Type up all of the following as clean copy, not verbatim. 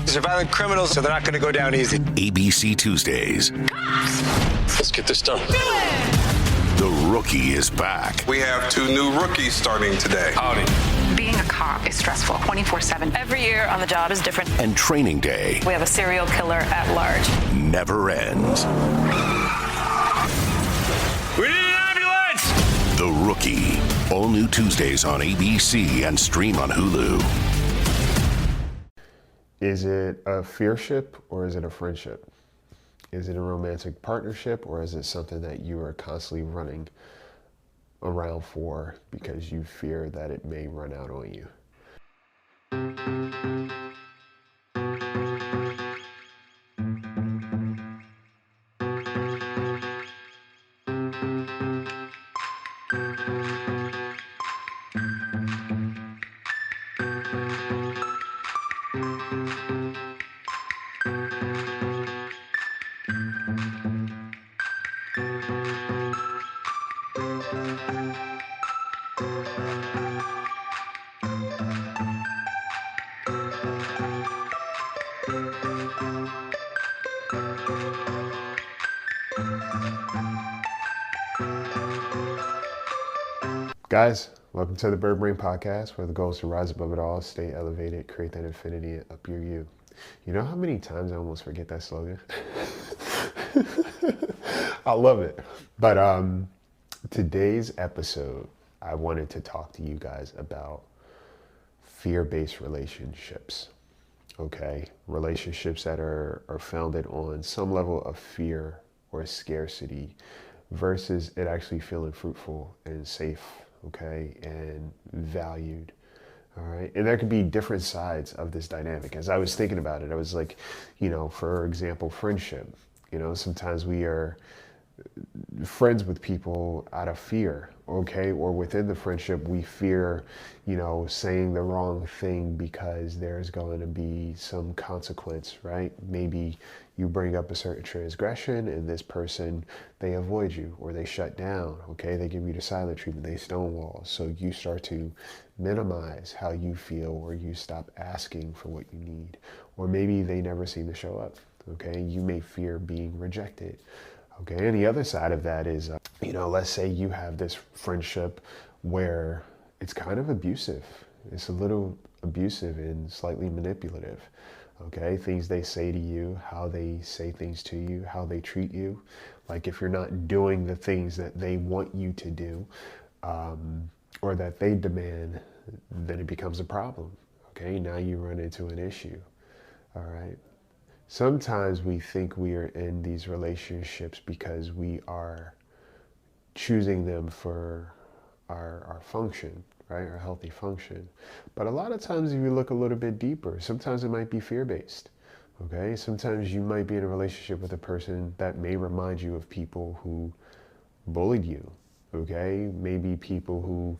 These are violent criminals, so they're not going to go down easy. ABC Tuesdays. Let's get this done. The Rookie is back. We have 2 new rookies starting today. Howdy. Being a cop is stressful 24/7. Every year on the job is different. And Training Day We have a serial killer at large. never ends. We need an ambulance! The Rookie. All new Tuesdays on ABC and stream on Hulu. Is it a fearship or is it a friendship? Is it a romantic partnership or is it something that you are constantly running around for because you fear that it may run out on you? Guys, welcome to the Bird Brain Podcast, where the goal is to rise above it all, stay elevated, create that infinity, up your you. You know how many times I almost forget that slogan? I love it. But today's episode, I wanted to talk to you guys about fear-based relationships. Okay? Relationships that are founded on some level of fear or scarcity versus it actually feeling fruitful and safe, okay, and valued. All right. And there could be different sides of this dynamic. As I was thinking about it, I was like, for example, friendship. Sometimes we are friends with people out of fear, okay? Or within the friendship, we fear, saying the wrong thing because there's going to be some consequence, right? Maybe you bring up a certain transgression and this person, they avoid you or they shut down, okay? They give you the silent treatment, they stonewall. So you start to minimize how you feel or you stop asking for what you need. Or maybe they never seem to show up, okay? You may fear being rejected. Okay, and the other side of that is, let's say you have this friendship where it's kind of abusive. It's a little abusive and slightly manipulative. Okay, things they say to you, how they say things to you, how they treat you. Like if you're not doing the things that they want you to do, or that they demand, then it becomes a problem. Okay, now you run into an issue. All right. Sometimes we think we are in these relationships because we are choosing them for our function, right? Our healthy function. But a lot of times if you look a little bit deeper, sometimes it might be fear-based, okay? Sometimes you might be in a relationship with a person that may remind you of people who bullied you, okay? Maybe people who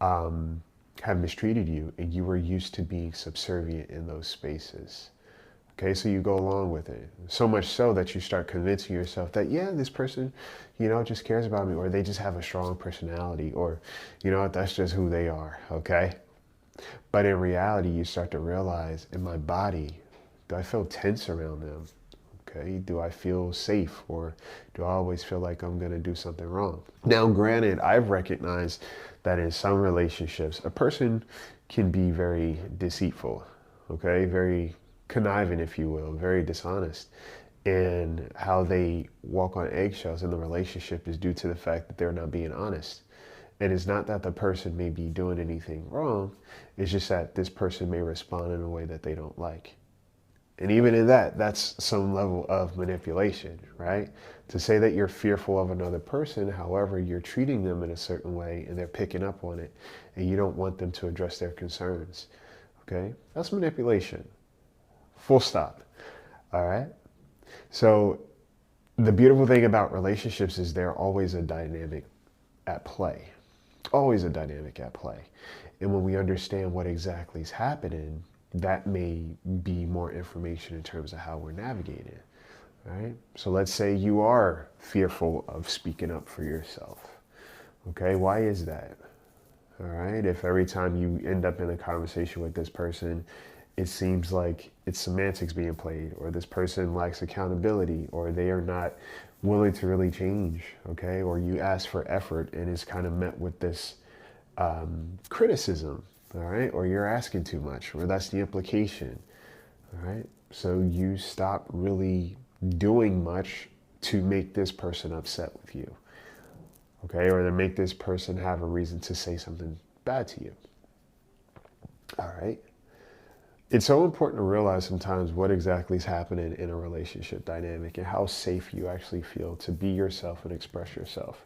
have mistreated you and you were used to being subservient in those spaces. Okay, so you go along with it. So much so that you start convincing yourself that, yeah, this person, just cares about me, or they just have a strong personality, or, that's just who they are, okay? But in reality, you start to realize, in my body, do I feel tense around them? Okay, do I feel safe, or do I always feel like I'm gonna do something wrong? Now, granted, I've recognized that in some relationships, a person can be very deceitful, okay? Very conniving, if you will, very dishonest. And how they walk on eggshells in the relationship is due to the fact that they're not being honest. And it's not that the person may be doing anything wrong, it's just that this person may respond in a way that they don't like. And even in that, that's some level of manipulation, right? To say that you're fearful of another person, however, you're treating them in a certain way and they're picking up on it and you don't want them to address their concerns, okay? That's manipulation. Full stop. All right. So the beautiful thing about relationships is they're always a dynamic at play. Always a dynamic at play. And when we understand what exactly is happening, that may be more information in terms of how we're navigating. Right? So let's say you are fearful of speaking up for yourself. Okay, why is that? All right, if every time you end up in a conversation with this person it seems like it's semantics being played, or this person lacks accountability, or they are not willing to really change, okay? Or you ask for effort and it's kind of met with this criticism, all right? Or you're asking too much, or that's the implication, all right? So you stop really doing much to make this person upset with you, okay? Or to make this person have a reason to say something bad to you, all right? It's so important to realize sometimes what exactly is happening in a relationship dynamic and how safe you actually feel to be yourself and express yourself.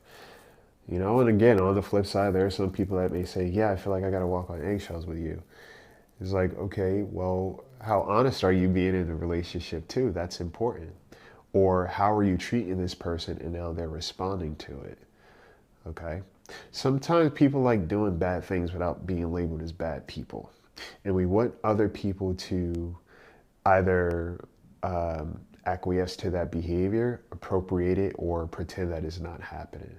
You know, and again, on the flip side, there are some people that may say, yeah, I feel like I got to walk on eggshells with you. It's like, okay, well, how honest are you being in the relationship too? That's important. Or how are you treating this person and now they're responding to it? Okay. Sometimes people like doing bad things without being labeled as bad people. And we want other people to either acquiesce to that behavior, appropriate it, or pretend that it's not happening.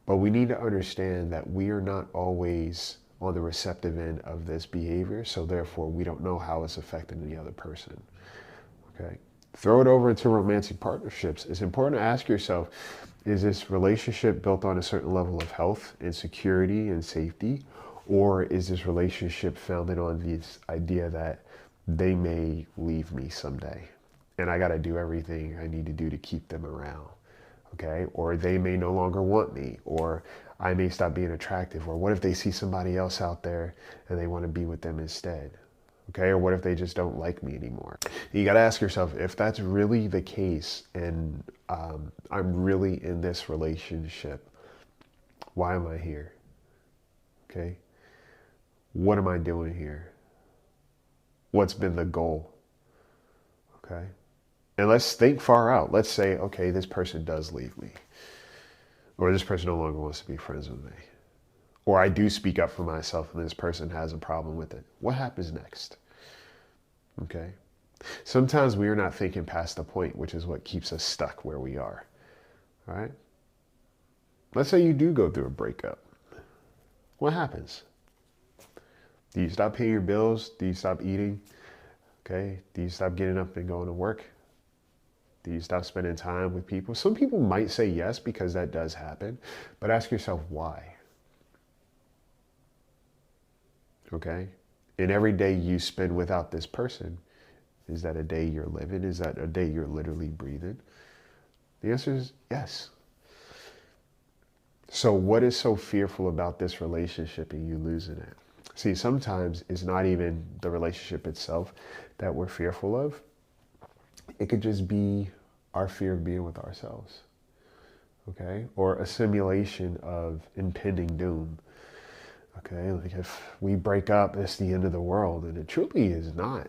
But we need to understand that we are not always on the receptive end of this behavior, so therefore we don't know how it's affecting the other person. Okay? Throw it over into romantic partnerships. It's important to ask yourself, is this relationship built on a certain level of health and security and safety? Or is this relationship founded on this idea that they may leave me someday and I got to do everything I need to do to keep them around, okay? Or they may no longer want me, or I may stop being attractive, or what if they see somebody else out there and they want to be with them instead, okay? Or what if they just don't like me anymore? You got to ask yourself, if that's really the case and I'm really in this relationship, why am I here, okay? What am I doing here? What's been the goal? Okay. And let's think far out. Let's say, okay, this person does leave me, or this person no longer wants to be friends with me, or I do speak up for myself and this person has a problem with it. What happens next? Okay. Sometimes we are not thinking past the point, which is what keeps us stuck where we are. All right. Let's say you do go through a breakup. What happens? Do you stop paying your bills? Do you stop eating? Okay. Do you stop getting up and going to work? Do you stop spending time with people? Some people might say yes, because that does happen, but ask yourself why. Okay. And every day you spend without this person, is that a day you're living? Is that a day you're literally breathing? The answer is yes. So what is so fearful about this relationship and you losing it? See, sometimes it's not even the relationship itself that we're fearful of. It could just be our fear of being with ourselves, okay? Or a simulation of impending doom, okay? Like if we break up, it's the end of the world, and it truly is not.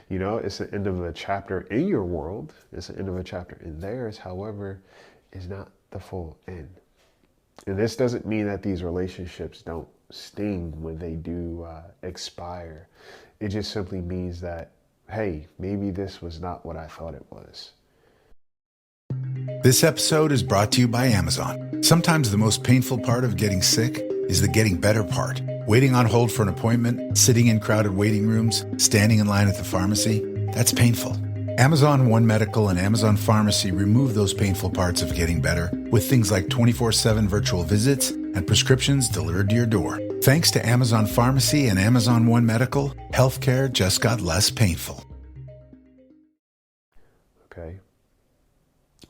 You know, it's the end of a chapter in your world. It's the end of a chapter in theirs. However, it's not the full end. And this doesn't mean that these relationships don't sting when they do expire. It just simply means that, hey, maybe this was not what I thought it was. This episode is brought to you by Amazon. Sometimes the most painful part of getting sick is the getting better part. Waiting on hold for an appointment, sitting in crowded waiting rooms, standing in line at the pharmacy, that's painful. Amazon One Medical and Amazon Pharmacy remove those painful parts of getting better with things like 24/7 virtual visits and prescriptions delivered to your door. Thanks to Amazon Pharmacy and Amazon One Medical, healthcare just got less painful. Okay.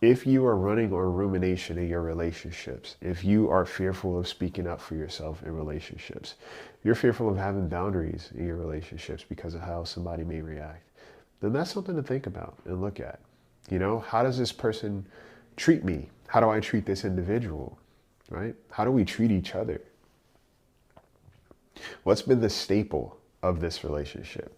If you are running on rumination in your relationships, if you are fearful of speaking up for yourself in relationships, you're fearful of having boundaries in your relationships because of how somebody may react, then that's something to think about and look at. You know, how does this person treat me? How do I treat this individual, right? How do we treat each other? What's been the staple of this relationship?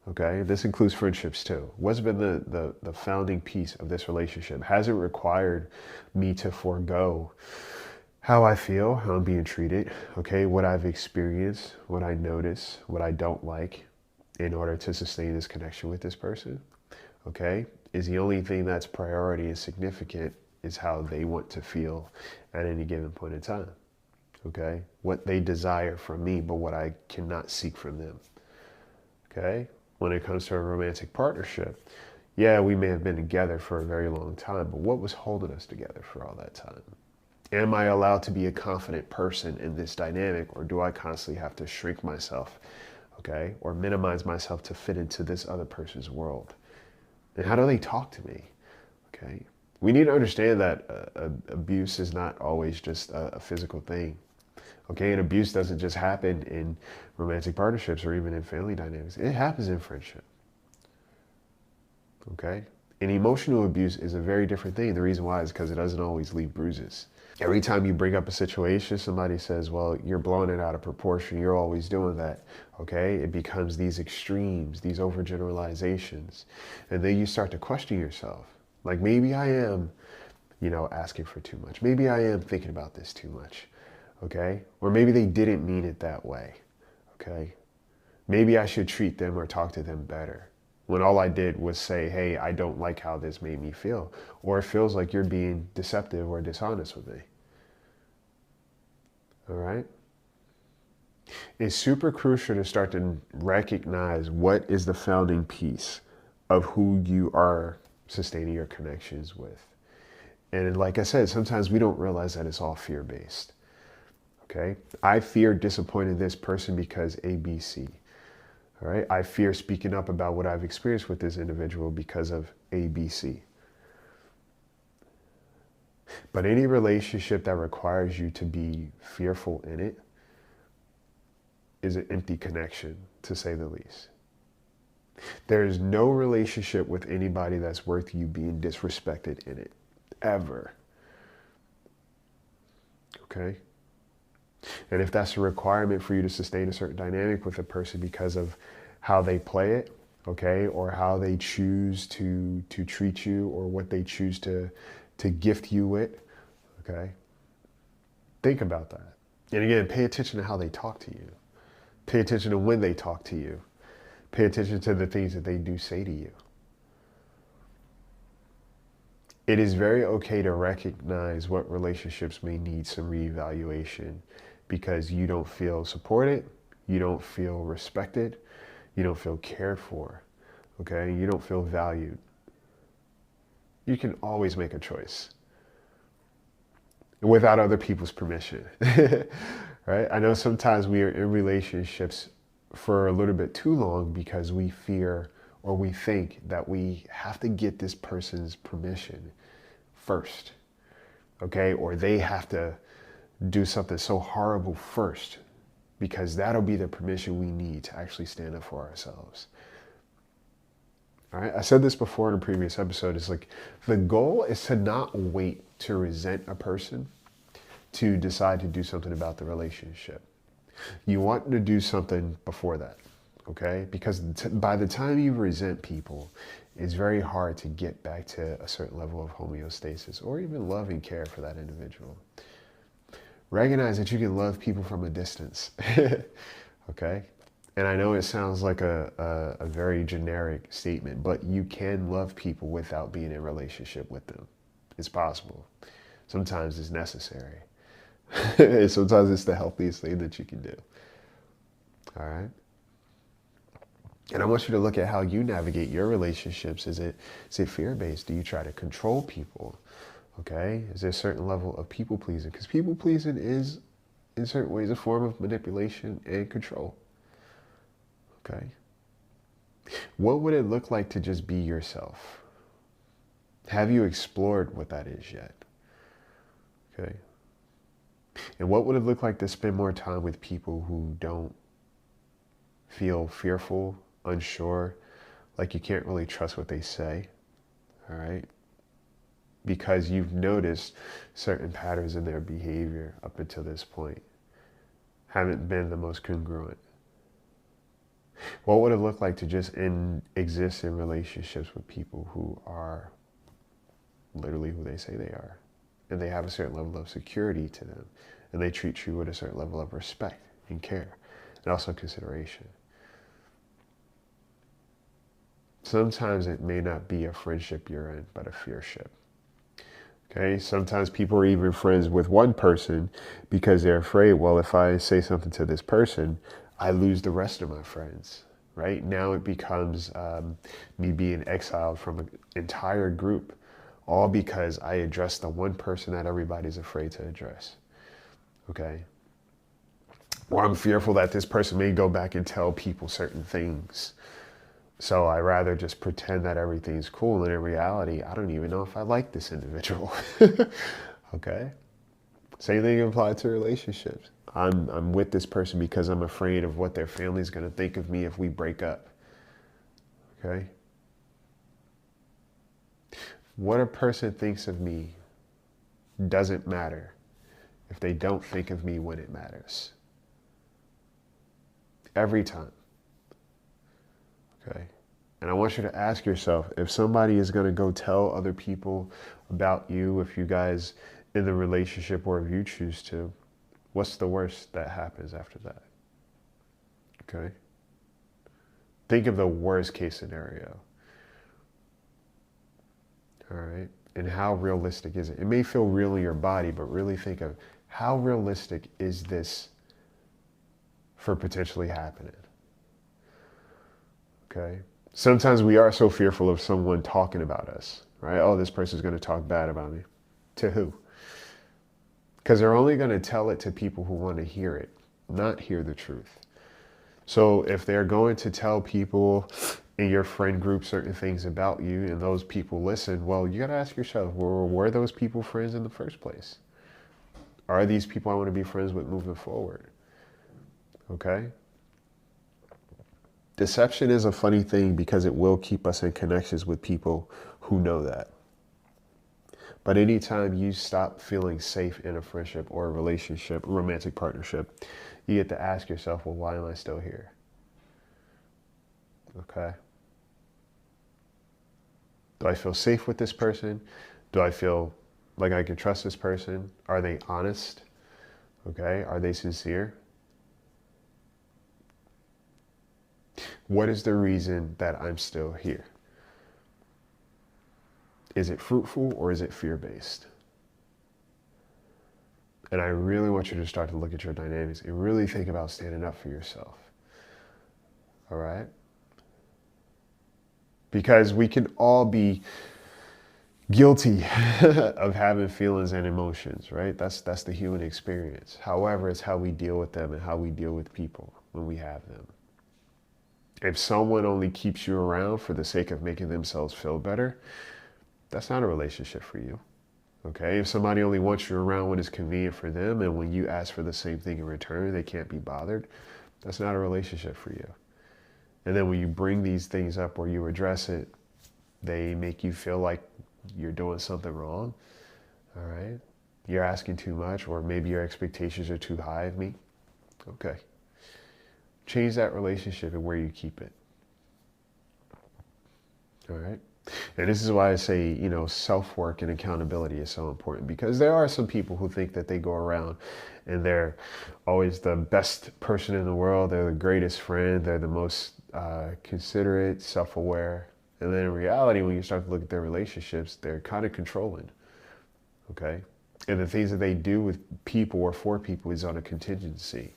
Okay, this includes friendships too. What's been the founding piece of this relationship? Has it required me to forego how I feel, how I'm being treated, okay, what I've experienced, what I notice, what I don't like in order to sustain this connection with this person? Okay, is the only thing that's priority and significant is how they want to feel at any given point in time? Okay, what they desire from me, but what I cannot seek from them. Okay? When it comes to a romantic partnership, yeah, we may have been together for a very long time, but what was holding us together for all that time? Am I allowed to be a confident person in this dynamic, or do I constantly have to shrink myself, okay, or minimize myself to fit into this other person's world? And how do they talk to me? Okay, we need to understand that abuse is not always just a physical thing. Okay, and abuse doesn't just happen in romantic partnerships or even in family dynamics. It happens in friendship. Okay, and emotional abuse is a very different thing. The reason why is because it doesn't always leave bruises. Every time you bring up a situation, somebody says, well, you're blowing it out of proportion. You're always doing that. Okay, it becomes these extremes, these overgeneralizations. And then you start to question yourself. Like, maybe I am, asking for too much. Maybe I am thinking about this too much. Okay, or maybe they didn't mean it that way. Okay, maybe I should treat them or talk to them better, when all I did was say, hey, I don't like how this made me feel. Or it feels like you're being deceptive or dishonest with me. All right? It's super crucial to start to recognize what is the founding piece of who you are sustaining your connections with. And like I said, sometimes we don't realize that it's all fear-based. Okay? I fear disappointing this person because ABC. All right, I fear speaking up about what I've experienced with this individual because of ABC. But any relationship that requires you to be fearful in it is an empty connection, to say the least. There is no relationship with anybody that's worth you being disrespected in it, ever. Okay? And if that's a requirement for you to sustain a certain dynamic with a person because of how they play it, okay, or how they choose to treat you, or what they choose to gift you with, okay, think about that. And again, pay attention to how they talk to you. Pay attention to when they talk to you. Pay attention to the things that they do say to you. It is very okay to recognize what relationships may need some reevaluation, because you don't feel supported, you don't feel respected, you don't feel cared for, okay? You don't feel valued. You can always make a choice without other people's permission, right? I know sometimes we are in relationships for a little bit too long because we fear, or we think that we have to get this person's permission first, okay? Or they have to do something so horrible first, because that'll be the permission we need to actually stand up for ourselves. All right, I said this before in a previous episode. It's like, the goal is to not wait to resent a person to decide to do something about the relationship. You want to do something before that, okay? Because by the time you resent people, it's very hard to get back to a certain level of homeostasis, or even love and care for that individual. Recognize that you can love people from a distance, okay? And I know it sounds like a very generic statement, but you can love people without being in a relationship with them. It's possible. Sometimes it's necessary. Sometimes it's the healthiest thing that you can do. All right? And I want you to look at how you navigate your relationships. Is it fear-based? Do you try to control people? Okay, is there a certain level of people pleasing? Because people pleasing is, in certain ways, a form of manipulation and control. Okay. What would it look like to just be yourself? Have you explored what that is yet? Okay. And what would it look like to spend more time with people who don't feel fearful, unsure, like you can't really trust what they say? All right. Because you've noticed certain patterns in their behavior up until this point haven't been the most congruent. What would it look like to just exist in relationships with people who are literally who they say they are, and they have a certain level of security to them, and they treat you with a certain level of respect and care, and also consideration? Sometimes it may not be a friendship you're in, but a fearship. Okay, sometimes people are even friends with one person because they're afraid, well, if I say something to this person, I lose the rest of my friends. right? Now it becomes me being exiled from an entire group, all because I addressed the one person that everybody's afraid to address, okay? Or I'm fearful that this person may go back and tell people certain things. So I rather just pretend that everything's cool, and in reality, I don't even know if I like this individual, okay? Same thing applies to relationships. I'm with this person because I'm afraid of what their family's going to think of me if we break up. Okay? What a person thinks of me doesn't matter if they don't think of me when it matters. Every time. Okay? And I want you to ask yourself, if somebody is going to go tell other people about you, if you guys in the relationship, or if you choose to, what's the worst that happens after that? Okay? Think of the worst case scenario. All right? And how realistic is it? It may feel real in your body, but really think of how realistic is this for potentially happening? Okay? Sometimes we are so fearful of someone talking about us, right? Oh, this person's going to talk bad about me. To who? Because they're only going to tell it to people who want to hear it, not hear the truth. So if they're going to tell people in your friend group certain things about you and those people listen, well, you got to ask yourself, well, were those people friends in the first place? Are these people I want to be friends with moving forward? Okay? Deception is a funny thing because it will keep us in connections with people who know that. But anytime you stop feeling safe in a friendship or a relationship, a romantic partnership, you get to ask yourself, well, why am I still here? Okay. Do I feel safe with this person? Do I feel like I can trust this person? Are they honest? Okay. Are they sincere? What is the reason that I'm still here? Is it fruitful or is it fear-based? And I really want you to start to look at your dynamics and really think about standing up for yourself. All right? Because we can all be guilty of having feelings and emotions, right? That's the human experience. However, it's how we deal with them and how we deal with people when we have them. If someone only keeps you around for the sake of making themselves feel better, that's not a relationship for you, okay? If somebody only wants you around when it's convenient for them and when you ask for the same thing in return, they can't be bothered, that's not a relationship for you. And then when you bring these things up or you address it, they make you feel like you're doing something wrong, all right? You're asking too much, or maybe your expectations are too high of me. Okay. Change that relationship and where you keep it, all right? And this is why I say, you know, self-work and accountability is so important, because there are some people who think that they go around and they're always the best person in the world. They're the greatest friend. They're the most considerate, self-aware. And then in reality, when you start to look at their relationships, they're kind of controlling, okay? And the things that they do with people or for people is on a contingency,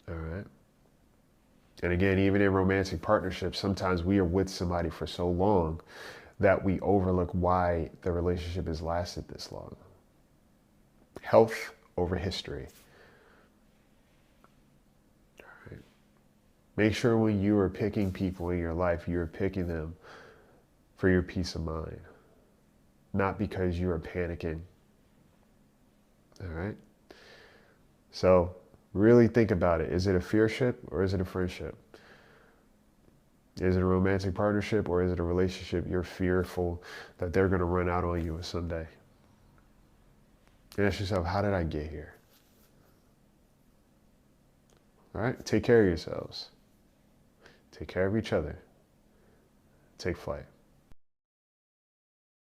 all right? And again, even in romantic partnerships, sometimes we are with somebody for so long that we overlook why the relationship has lasted this long. Health over history. All right. Make sure when you are picking people in your life, you are picking them for your peace of mind, not because you are panicking. All right? So, really think about it. Is it a fearship or is it a friendship? Is it a romantic partnership or is it a relationship you're fearful that they're going to run out on you someday? And ask yourself, how did I get here? All right? Take care of yourselves. Take care of each other. Take flight.